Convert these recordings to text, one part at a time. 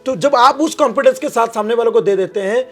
तो जब आप उस कॉन्फिडेंस के साथ सामने वालों को दे देते हैं,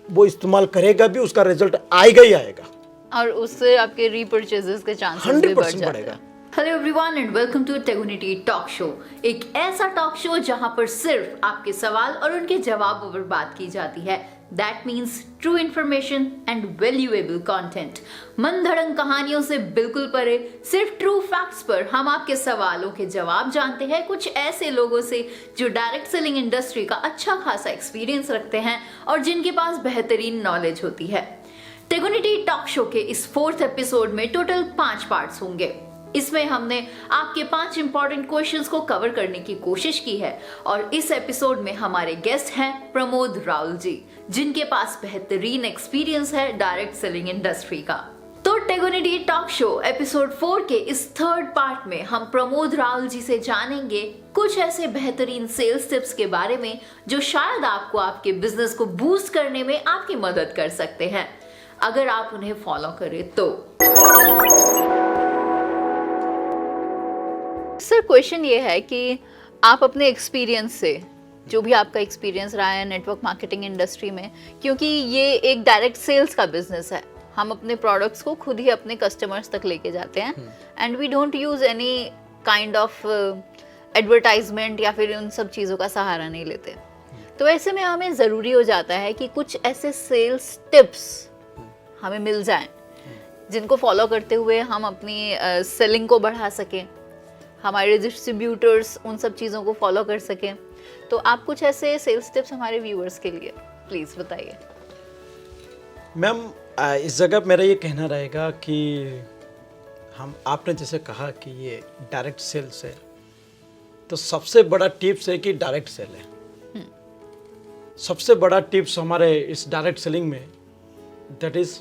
वो इस्तेमाल करेगा भी, उसका रिजल्ट आएगा ही आएगा, और उससे आपके रीपर्चेजेस के चांसेस भी बढ़ 100% जाते बढ़ेगा। हैं। Hello everyone and welcome to टेगुनिटी टॉक शो, एक ऐसा टॉक शो जहां पर सिर्फ आपके सवाल और उनके जवाबों पर बात की जाती है। That means true information and valuable content. मन धड़ंग कहानियों से बिल्कुल परे, सिर्फ ट्रू फैक्ट्स पर हम आपके सवालों के जवाब जानते हैं कुछ ऐसे लोगों से जो डायरेक्ट सेलिंग इंडस्ट्री का अच्छा खासा एक्सपीरियंस रखते हैं और जिनके पास बेहतरीन नॉलेज होती है। टेगुनिटी टॉक शो के इस 4th एपिसोड में टोटल 5 पार्ट्स होंगे। इसमें हमने आपके 5 इंपॉर्टेंट क्वेश्चंस को कवर करने की कोशिश की है और इस एपिसोड में हमारे गेस्ट हैं प्रमोद राउल जी, जिनके पास बेहतरीन एक्सपीरियंस है डायरेक्ट सेलिंग इंडस्ट्री का। तो टेगुनिटी टॉक शो एपिसोड 4 के इस 3rd पार्ट में हम प्रमोद राउल जी से जानेंगे कुछ ऐसे बेहतरीन सेल्स टिप्स के बारे में जो शायद आपको आपके बिजनेस को बूस्ट करने में आपकी मदद कर सकते हैं अगर आप उन्हें फॉलो करें तो। सर, क्वेश्चन ये है कि आप अपने एक्सपीरियंस से, जो भी आपका एक्सपीरियंस रहा है नेटवर्क मार्केटिंग इंडस्ट्री में, क्योंकि ये एक डायरेक्ट सेल्स का बिजनेस है, हम अपने प्रोडक्ट्स को खुद ही अपने कस्टमर्स तक लेके जाते हैं and we don't use any kind of advertisement या फिर उन सब चीज़ों का सहारा नहीं लेते। तो ऐसे में हमें ज़रूरी हो जाता है कि कुछ ऐसे सेल्स टिप्स हमें मिल जाएं जिनको फॉलो करते हुए हम अपनी सेलिंग को बढ़ा सकें, हमारे डिस्ट्रीब्यूटर्स उन सब चीज़ों को फॉलो कर सकें। तो आप कुछ ऐसे सेल्स टिप्स हमारे व्यूअर्स के लिए प्लीज़ बताइए। मैम, इस जगह मेरा ये कहना रहेगा कि आपने जैसे कहा कि ये डायरेक्ट सेल्स है, तो सबसे बड़ा टिप्स है कि डायरेक्ट सेल है। सबसे बड़ा टिप्स हमारे इस डायरेक्ट सेलिंग में, that is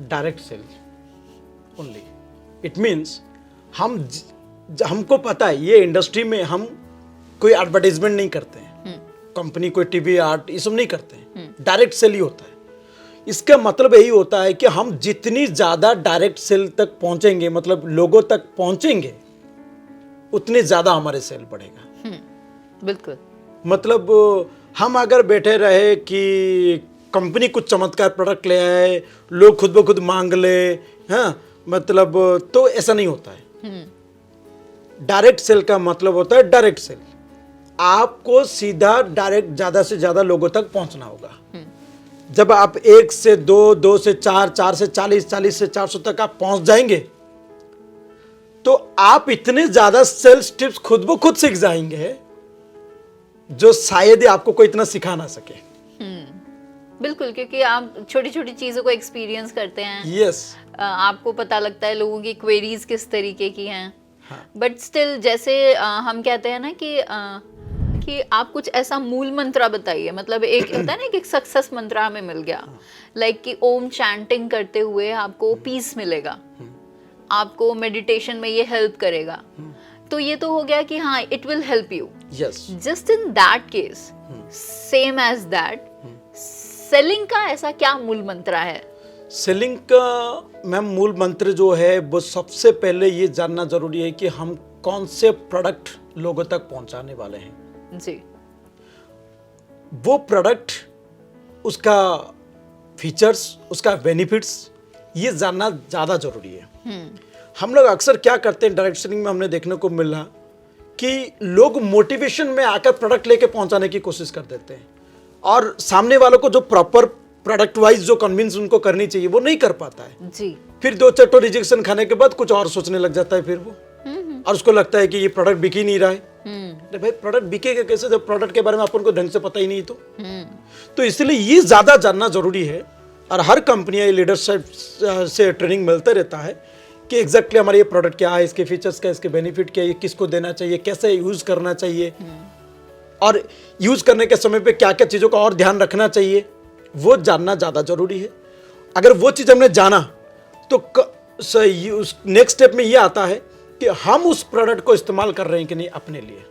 direct sales only. It means हमको पता है ये इंडस्ट्री में हम कोई एडवर्टाइजमेंट नहीं करते हैं, कंपनी कोई टीवी आर्ट ये सब नहीं करते हैं, डायरेक्ट सेल ही होता है। इसका मतलब यही होता है कि हम जितनी ज़्यादा डायरेक्ट सेल तक पहुंचेंगे, मतलब लोगों तक पहुंचेंगे, उतनी ज़्यादा हमारे सेल बढ़ेगा। बिल्कुल। मतलब हम अगर बैठे रहे कि कंपनी कुछ चमत्कार प्रोडक्ट ले आए, लोग खुद ब खुद मांग ले, हाँ, मतलब तो ऐसा नहीं होता है। डायरेक्ट सेल का मतलब होता है डायरेक्ट सेल, आपको सीधा डायरेक्ट ज़्यादा से ज़्यादा लोगों तक पहुंचना होगा। जब आप 1 से 2, 2 से 4, 4 से 40, 40 से 400 तक आप पहुंच जाएंगे, तो आप इतने ज़्यादा सेल्स टिप्स खुद ब खुद सीख जाएंगे जो शायद ही आपको कोई इतना सिखा ना सके। बिल्कुल, क्योंकि आप छोटी छोटी चीज़ों को एक्सपीरियंस करते हैं। यस। आपको पता लगता है लोगों की क्वेरीज किस तरीके की हैं। हाँ। बट स्टिल जैसे हम कहते हैं ना कि आप कुछ ऐसा मूल मंत्र बताइए, मतलब एक होता है ना कि एक सक्सेस मंत्र हमें मिल गया, लाइक कि ओम चैंटिंग करते हुए आपको पीस मिलेगा, आपको मेडिटेशन में ये हेल्प करेगा। तो ये तो हो गया कि हाँ, it will help you. Yes. Just in that case, same as that, selling का ऐसा क्या मूल मंत्र है? सेलिंग का मैम मूल मंत्र जो है वो सबसे पहले ये जानना जरूरी है कि हम कौन से प्रोडक्ट लोगों तक पहुंचाने वाले हैं जी। वो प्रोडक्ट, उसका फीचर्स, उसका बेनिफिट्स, ये जानना ज़्यादा जरूरी है। हम लोग अक्सर क्या करते हैं डायरेक्ट सेलिंग में, हमने देखने को मिला कि लोग मोटिवेशन में आकर प्रोडक्ट लेके पहुंचाने की कोशिश कर देते हैं और सामने वालों को जो प्रॉपर प्रोडक्ट वाइज जो कन्विंस उनको करनी चाहिए वो नहीं कर पाता है जी। फिर 2 चट्टो रिजेक्शन खाने के बाद कुछ और सोचने लग जाता है फिर वो, और उसको लगता है कि ये प्रोडक्ट बिक ही नहीं रहा है। अरे भाई, प्रोडक्ट बिकेगा कैसे जब प्रोडक्ट के बारे में अपन को ढंग से पता ही नहीं। तो इसलिए ये ज्यादा जानना जरूरी है और हर कंपनी लीडरशिप से ट्रेनिंग मिलता रहता है कि एग्जैक्टली हमारा ये प्रोडक्ट क्या है, इसके फीचर्स क्या, इसके बेनिफिट क्या है, किसको देना चाहिए, कैसे यूज करना चाहिए और यूज करने के समय पे क्या क्या चीज़ों का और ध्यान रखना चाहिए, वो जानना ज़्यादा जरूरी है। अगर वो चीज़ हमने जाना तो नेक्स्ट स्टेप में ये आता है कि हम उस प्रोडक्ट को इस्तेमाल कर रहे हैं कि नहीं अपने लिए।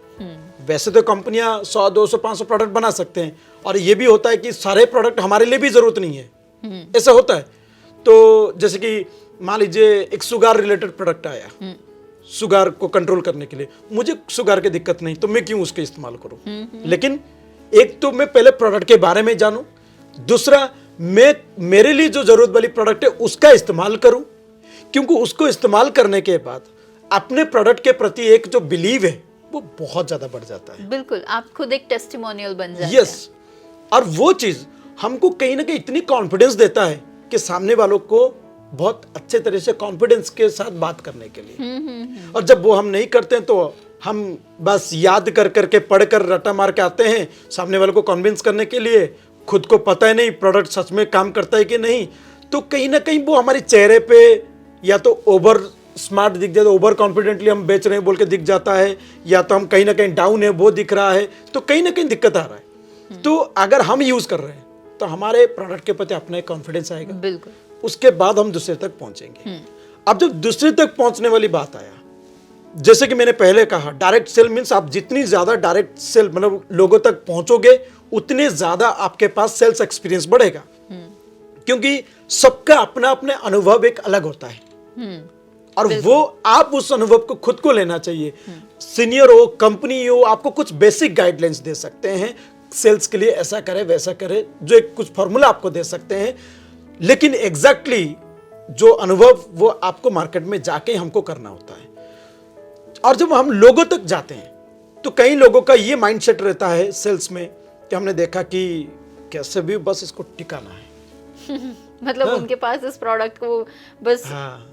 वैसे तो कंपनियां 100, 200, 500 प्रोडक्ट बना सकते हैं और ये भी होता है कि सारे प्रोडक्ट हमारे लिए भी ज़रूरत नहीं है, ऐसा होता है। तो जैसे कि मान लीजिए एक शुगर रिलेटेड प्रोडक्ट आया, शुगर को कंट्रोल करने के लिए, मुझे शुगर की दिक्कत नहीं तो मैं क्यों उसके इस्तेमाल करूं। लेकिन एक तो मैं पहले प्रोडक्ट के बारे में जानूं, दूसरा मैं मेरे लिए जो जरूरत वाली प्रोडक्ट है उसका इस्तेमाल करूं, क्योंकि उसको इस्तेमाल करने के बाद अपने प्रोडक्ट के प्रति एक जो बिलीव है वो बहुत ज्यादा बढ़ जाता है। बिल्कुल, आप खुद एक टेस्टिमोनियल बन जाते हैं। यस, और वो चीज हमको कहीं ना कहीं इतनी कॉन्फिडेंस देता है कि सामने वालों को बहुत अच्छे तरह से कॉन्फिडेंस के साथ बात करने के लिए। और जब वो हम नहीं करते हैं तो हम बस याद कर करके पढ़ कर रटा मार के आते हैं सामने वालों को कन्विंस करने के लिए, खुद को पता है नहीं प्रोडक्ट सच में काम करता है कि नहीं, तो कहीं ना कहीं वो हमारे चेहरे पे या तो ओवर स्मार्ट दिख जाता है, ओवर कॉन्फिडेंटली हम बेच रहे हैं बोल के दिख जाता है, या तो हम कहीं ना कहीं डाउन है वो दिख रहा है, तो कहीं ना कहीं दिक्कत आ रहा है। तो अगर हम यूज कर रहे हैं तो हमारे प्रोडक्ट के प्रति अपना कॉन्फिडेंस आएगा। बिल्कुल। उसके बाद हम दूसरे तक पहुंचेंगे। अब जब दूसरे तक पहुंचने वाली बात आया, जैसे कि मैंने पहले कहा, डायरेक्ट सेल मीन्स आप जितनी ज्यादा डायरेक्ट सेल मतलब लोगों तक पहुंचोगे उतने ज्यादा आपके पास सेल्स एक्सपीरियंस बढ़ेगा, क्योंकि सबका अपना अपना अनुभव एक अलग होता है और वो आप उस अनुभव को खुद को लेना चाहिए। सीनियर हो, कंपनी हो, आपको कुछ बेसिक गाइडलाइंस दे सकते हैं, सेल्स के लिए ऐसा करे वैसा करे, जो एक कुछ फॉर्मूला आपको दे सकते हैं, लेकिन एग्जैक्टली जो अनुभव वो आपको मार्केट में जाके हमको करना होता है। और जब हम लोगों तक जाते हैं तो कई लोगों का ये माइंडसेट रहता है सेल्स में कि हमने देखा कि कैसे भी बस इसको टिकाना है। मतलब उनके पास इस प्रोडक्ट को बस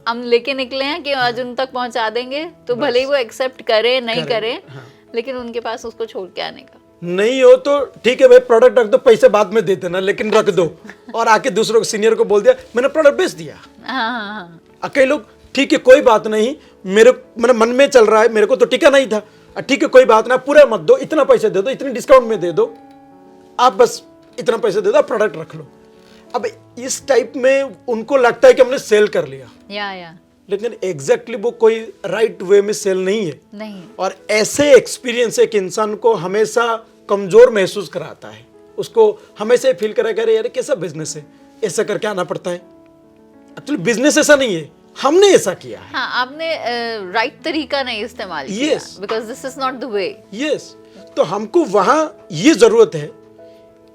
हम लेके निकले हैं कि आज उन तक पहुंचा देंगे, तो भले ही वो एक्सेप्ट करे नहीं करे, लेकिन उनके पास उसको छोड़ के आने का नहीं हो तो ठीक है भाई, प्रोडक्ट रख दो, पैसे बाद में दे देना, लेकिन रख दो। और आके दूसरों को सीनियर को बोल दिया मैंने प्रोडक्ट बेच दिया। कई लोग ठीक है कोई बात नहीं, मेरे मन में चल रहा है, मेरे को तो टिका नहीं था, ठीक है कोई बात ना, पूरा मत दो, इतना पैसे दे दो, इतने डिस्काउंट में दे दो, आप बस इतना पैसे दे दो, प्रोडक्ट रख लो। अब इस टाइप में उनको लगता है कि हमने सेल कर लिया, लेकिन एग्जैक्टली वो कोई राइट वे में सेल नहीं है। नहीं। और ऐसे एक्सपीरियंस एक इंसान को हमेशा कमजोर महसूस कराता है, उसको हमेशा फील कराएगा अरे यार कैसा बिजनेस है, ऐसा करके आना पड़ता है। एक्चुअली बिजनेस ऐसा नहीं है, हमने ऐसा किया है। हाँ, आपने राइट तरीका नहीं इस्तेमाल किया, because this is not the way. Yes, तो हमको वहां ये जरूरत है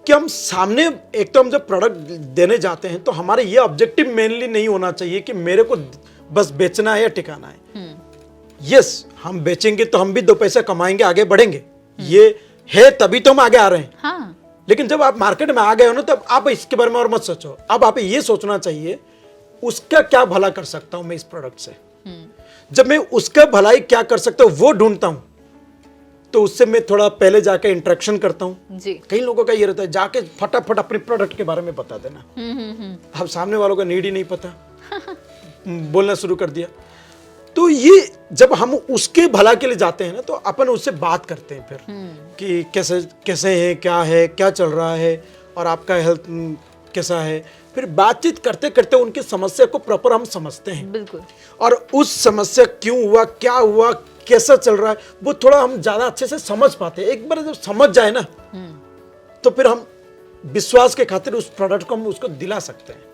कि हम सामने, एक तो हम जब प्रोडक्ट देने जाते हैं तो हमारे ये ऑब्जेक्टिव मेनली नहीं होना चाहिए कि मेरे को बस बेचना है या टिकाना है। यस, हम बेचेंगे तो हम भी दो पैसे कमाएंगे, आगे बढ़ेंगे, ये है तभी तो हम आगे आ रहे हैं। हाँ। लेकिन जब आप मार्केट में आ गए हो ना, तब आप इसके बारे में और मत सोचो, अब आप ये सोचना चाहिए उसका क्या भला कर सकता हूं मैं इस प्रोडक्ट से। जब मैं उसका भलाई क्या कर सकता हूं वो ढूंढता हूं, तो उससे मैं थोड़ा पहले जाके इंटरेक्शन करता हूं जी। कई लोगों का ये रहता है जाके फटाफट अपने प्रोडक्ट के बारे में बता देना। अब सामने वालों का नीड ही नहीं पता, बोलना शुरू कर दिया। तो ये जब हम उसके भला के लिए जाते हैं ना, तो अपन उससे बात करते हैं फिर कि कैसे कैसे है, क्या चल रहा है और आपका हेल्थ कैसा है। फिर बातचीत करते करते उनकी समस्या को प्रॉपर हम समझते हैं। बिल्कुल। और उस समस्या क्यों हुआ, क्या हुआ, कैसा चल रहा है, वो थोड़ा हम ज्यादा अच्छे से समझ पाते हैं। एक बार जब समझ जाए ना, तो फिर हम विश्वास के खातिर उस प्रोडक्ट को हम उसको दिला सकते हैं।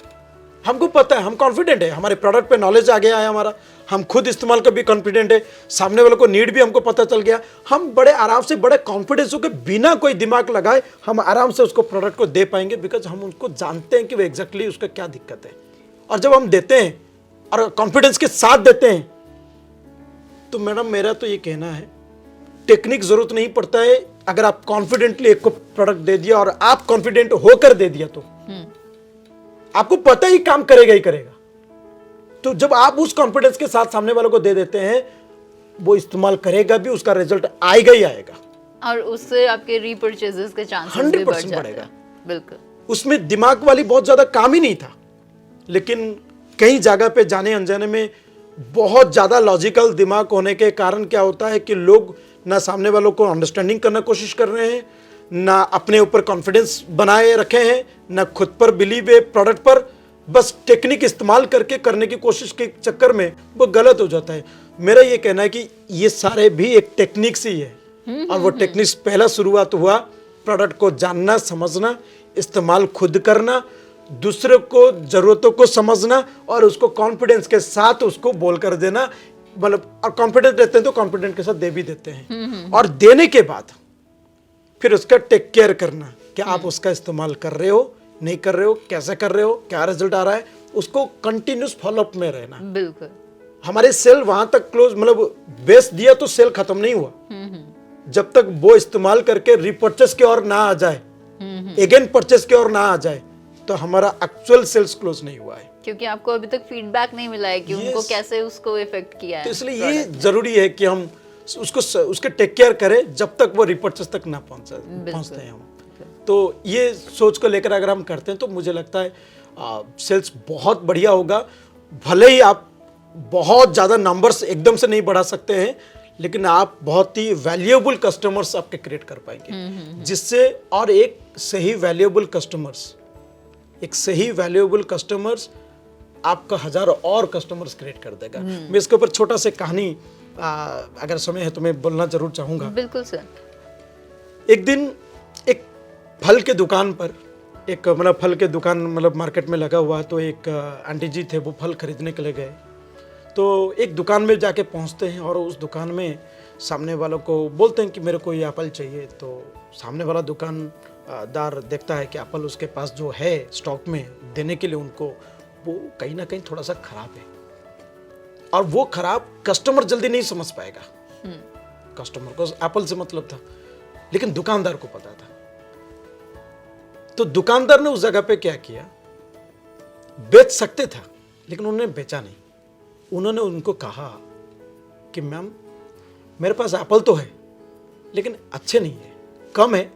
हमको पता है, हम कॉन्फिडेंट है, हमारे प्रोडक्ट पे नॉलेज आ गया है हमारा, हम खुद इस्तेमाल कर भी कॉन्फिडेंट है, सामने वालों को नीड भी हमको पता चल गया। हम बड़े आराम से, बड़े कॉन्फिडेंस होकर, बिना कोई दिमाग लगाए हम आराम से उसको प्रोडक्ट को दे पाएंगे, बिकॉज हम उनको जानते हैं कि वो एग्जैक्टली उसका क्या दिक्कत है। और जब हम देते हैं और कॉन्फिडेंस के साथ देते हैं, तो मैडम मेरा तो ये कहना है टेक्निक जरूरत नहीं पड़ता है। अगर आप कॉन्फिडेंटली एक को प्रोडक्ट दे दिया और आप कॉन्फिडेंट होकर दे दिया, तो आपको पता ही काम करेगा ही करेगा। तो जब आप उस कॉन्फिडेंस के साथ सामने वालों को दे देते हैं, वो इस्तेमाल करेगा भी, उसका रिजल्ट आएगा ही आएगा, और उससे आपके रीपरचेजेस के चांसेस 100% बढ़ेगा। बिल्कुल। उसमें दिमाग वाली बहुत ज्यादा काम ही नहीं था, लेकिन कई जगह पे जाने अनजाने में बहुत ज्यादा लॉजिकल दिमाग होने के कारण क्या होता है कि लोग ना सामने वालों को अंडरस्टैंडिंग करना कोशिश कर रहे हैं, ना अपने ऊपर कॉन्फिडेंस बनाए रखे हैं, ना खुद पर बिलीव है प्रोडक्ट पर, बस टेक्निक इस्तेमाल करके करने की कोशिश के चक्कर में वो गलत हो जाता है। मेरा ये कहना है कि ये सारे भी एक टेक्निक से ही है, और वो टेक्निक्स पहला शुरुआत हुआ प्रोडक्ट को जानना, समझना, इस्तेमाल खुद करना, दूसरे को जरूरतों को समझना और उसको कॉन्फिडेंस के साथ उसको बोल कर देना। मतलब और कॉन्फिडेंट रहते हैं तो कॉन्फिडेंट के साथ दे भी देते हैं। और देने के बाद फिर उसका टेक केयर करना कि आप उसका इस्तेमाल कर रहे हो, नहीं कर रहे हो, कैसे कर रहे हो, क्या रिजल्ट आ रहा है, उसको कंटिन्यूस फॉलोअप में रहना। बिल्कुल। हमारे सेल वहां तक क्लोज, मतलब बेच दिया तो सेल खत्म नहीं हुआ जब तक वो इस्तेमाल करके रिपर्चेस की ओर ना आ जाए, अगेन परचेस की ओर ना आ जाए, तो हमारा एक्चुअल सेल्स क्लोज नहीं हुआ है। क्योंकि आपको अभी तक फीडबैक नहीं मिला है कि उनको Yes. कैसे उसको इफेक्ट किया है। तो इसलिए ये जरूरी है कि हम उसके टेक केयर करें जब तक वो रिपर्चेस तक ना पहुंचते हैं हम। तो ये सोच को लेकर अगर हम करते हैं तो मुझे लगता है सेल्स बहुत बढ़िया होगा। भले ही आप बहुत ज़्यादा नंबर्स एकदम से नहीं बढ़ा सकते हैं, लेकिन आप बहुत ही वैल्यूएबल कस्टमर्स आपके क्रिएट कर पाएंगे, जिससे और एक सही वैल्यूएबल कस्टमर्स आपका हजारों और कस्टमर्स क्रिएट कर देगा। मैं इसके ऊपर छोटा सा कहानी अगर समय है तो मैं बोलना जरूर चाहूँगा। बिल्कुल सर। एक दिन एक फल के दुकान पर फल के दुकान मार्केट में लगा हुआ, तो एक आंटी जी थे, वो फल खरीदने के लिए गए। तो एक दुकान में जाके पहुंचते हैं और उस दुकान में सामने वालों को बोलते हैं कि मेरे को ये एप्पल चाहिए। तो सामने वाला दुकानदार देखता है कि एप्पल उसके पास जो है स्टॉक में देने के लिए उनको, वो कहीं ना कहीं थोड़ा सा खराब है, और वो खराब कस्टमर जल्दी नहीं समझ पाएगा। कस्टमर को एप्पल से मतलब था, लेकिन दुकानदार को पता था। तो दुकानदार ने उस जगह पे क्या किया, बेच सकते था लेकिन उन्होंने बेचा नहीं। उन्होंने उनको कहा कि मैम मेरे पास एप्पल तो है लेकिन अच्छे नहीं है, कम है,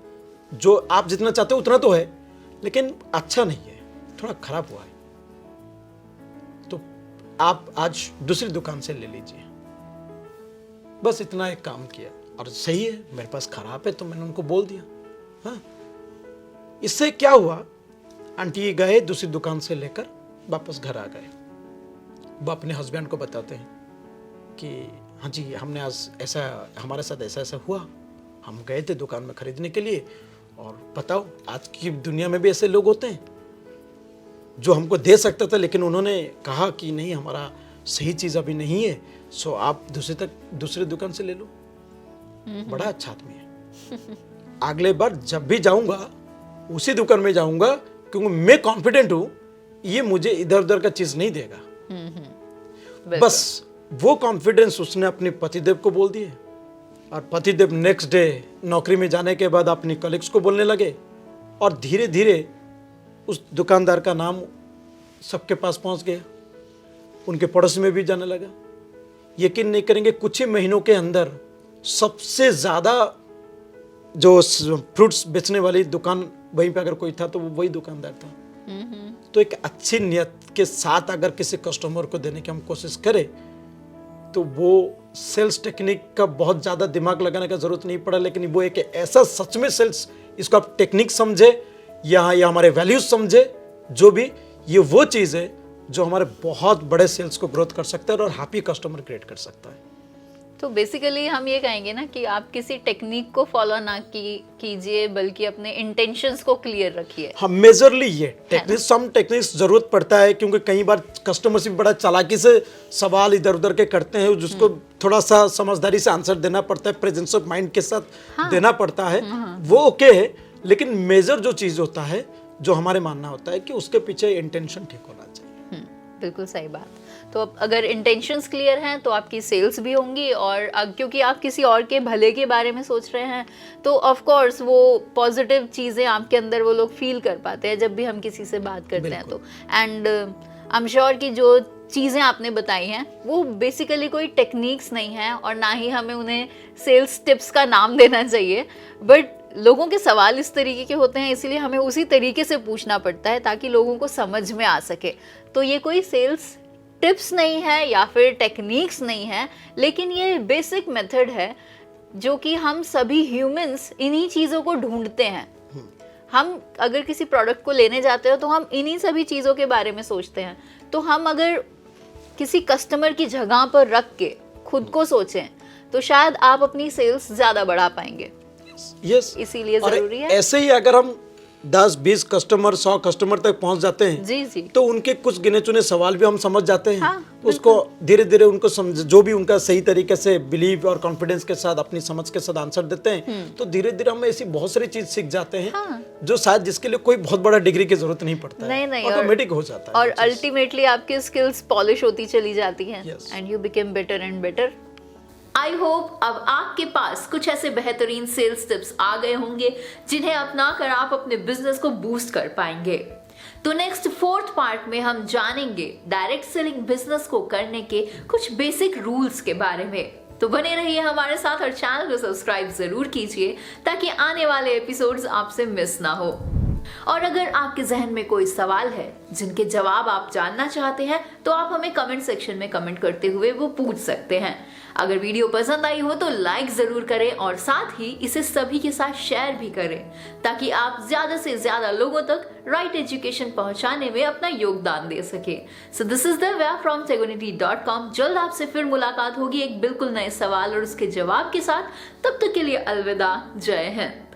जो आप जितना चाहते हो उतना तो है लेकिन अच्छा नहीं है, थोड़ा खराब हुआ है, तो आप आज दूसरी दुकान से ले लीजिए। बस इतना एक काम किया, और सही है, मेरे पास खराब है तो मैंने उनको बोल दिया। हाँ, इससे क्या हुआ, आंटी गए दूसरी दुकान से लेकर वापस घर आ गए। वो अपने हस्बैंड को बताते हैं कि हाँ जी, हमने आज ऐसा, हमारे साथ ऐसा ऐसा हुआ, हम गए थे दुकान में खरीदने के लिए, और बताओ आज की दुनिया में भी ऐसे लोग होते हैं जो हमको दे सकता था, लेकिन उन्होंने कहा कि नहीं, हमारा सही चीज़ अभी नहीं है, सो आप दूसरी दुकान से ले लो। बड़ा अच्छा आदमी है। अगले बार जब भी जाऊंगा उसी दुकान में जाऊंगा, क्योंकि मैं कॉन्फिडेंट हूं ये मुझे इधर उधर का चीज नहीं देगा। बस वो कॉन्फिडेंस उसने अपने पतिदेव को बोल दिए, और पतिदेव नेक्स्ट डे नौकरी में जाने के बाद अपनी कलीग्स को बोलने लगे, और धीरे धीरे उस दुकानदार का नाम सबके पास पहुंच गया, उनके पड़ोसी में भी जाने लगा। यकीन नहीं करेंगे, कुछ ही महीनों के अंदर सबसे ज़्यादा जो फ्रूट्स बेचने वाली दुकान वहीं पे अगर कोई था तो वो वही दुकानदार था। तो एक अच्छी नियत के साथ अगर किसी कस्टमर को देने की हम कोशिश करें तो वो सेल्स टेक्निक का बहुत ज़्यादा दिमाग लगाने का जरूरत नहीं पड़ा, लेकिन वो एक ऐसा सच में सेल्स, इसको आप टेक्निक समझे या हमारे वैल्यूज समझे, जो भी, ये वो चीज़ है जो हमारे बहुत बड़े सेल्स को ग्रोथ कर सकता है और हैप्पी कस्टमर क्रिएट कर सकता है। तो बेसिकली हम ये कहेंगे ना कि आप किसी टेक्निक को फॉलो ना कीजिए, बल्कि अपने इंटेंशंस को क्लियर रखिए। हाँ, मेजरली ये टेक्निक्स, सम टेक्निक्स जरूरत पड़ता है, क्योंकि कई बार कस्टमर से भी बड़ा चालाकी से सवाल इधर उधर के करते हैं, जिसको थोड़ा सा समझदारी से आंसर देना पड़ता है, प्रेजेंस ऑफ माइंड के साथ देना पड़ता है, वो ओके है। लेकिन मेजर जो चीज होता है, जो हमारे मानना होता है कि उसके पीछे इंटेंशन ठीक होना चाहिए। बिल्कुल सही बात। तो अब अगर इंटेंशंस क्लियर हैं तो आपकी सेल्स भी होंगी, और क्योंकि आप किसी और के भले के बारे में सोच रहे हैं तो ऑफ कोर्स वो पॉजिटिव चीज़ें आपके अंदर वो लोग फील कर पाते हैं जब भी हम किसी से बात करते हैं तो। एंड आई एम श्योर कि जो चीज़ें आपने बताई हैं वो बेसिकली कोई टेक्निक्स नहीं हैं, और ना ही हमें उन्हें सेल्स टिप्स का नाम देना चाहिए, बट लोगों के सवाल इस तरीके के होते हैं, इसलिए हमें उसी तरीके से पूछना पड़ता है ताकि लोगों को समझ में आ सके। तो ये कोई सेल्स टिप्स नहीं है या फिर टेक्निक्स नहीं है, लेकिन ये बेसिक मेथड है जो कि हम सभी ह्यूमंस इन्हीं चीज़ों को ढूंढते हैं। हम अगर किसी प्रोडक्ट को लेने जाते हो तो हम इन्हीं सभी चीज़ों के बारे में सोचते हैं। तो हम अगर किसी कस्टमर की जगह पर रख के खुद को सोचें तो शायद आप अपनी सेल्स ज़्यादा बढ़ा पाएंगे। यस, इसीलिए जरूरी है। ऐसे ही अगर हम 10-20 कस्टमर 100 कस्टमर तक पहुंच जाते हैं जी जी। तो उनके कुछ गिने चुने सवाल भी हम समझ जाते हैं। हाँ, तो उसको धीरे धीरे उनको समझ, जो भी उनका सही तरीके से बिलीव और कॉन्फिडेंस के साथ अपनी समझ के साथ आंसर देते हैं तो धीरे धीरे हम ऐसी बहुत सारी चीज सीख जाते हैं हाँ। जो शायद जिसके लिए कोई बहुत बड़ा डिग्री की जरूरत नहीं पड़ता है, नहीं, ऑटोमेटिक हो जाता है और वो चीज़। अल्टीमेटली आपकी स्किल्स पॉलिश होती चली जाती हैं Yes. And you become better and better. I hope अब आपके पास कुछ ऐसे बेहतरीन सेल्स टिप्स आ गए होंगे जिन्हें अपनाकर आप अपने बिजनेस को बूस्ट कर पाएंगे। तो नेक्स्ट 4th पार्ट में हम जानेंगे डायरेक्ट सेलिंग बिजनेस को करने के कुछ बेसिक रूल्स के बारे में। तो बने रहिए हमारे साथ और चैनल को सब्सक्राइब जरूर कीजिए ताकि आने वाले एपिसोड्स आपसे मिस ना हो। और अगर आपके जहन में कोई सवाल है जिनके जवाब आप जानना चाहते हैं तो आप हमें कमेंट सेक्शन में कमेंट करते हुए वो पूछ सकते हैं। अगर वीडियो पसंद आई हो तो लाइक जरूर करें और साथ ही इसे सभी के साथ शेयर भी करें ताकि आप ज्यादा से ज्यादा लोगों तक राइट एजुकेशन पहुंचाने में अपना योगदान दे सके। So this is Divya from tegunity.com। जल्द आपसे फिर मुलाकात होगी एक बिल्कुल नए सवाल और उसके जवाब के साथ। तब तक के लिए अलविदा, जय हिंद।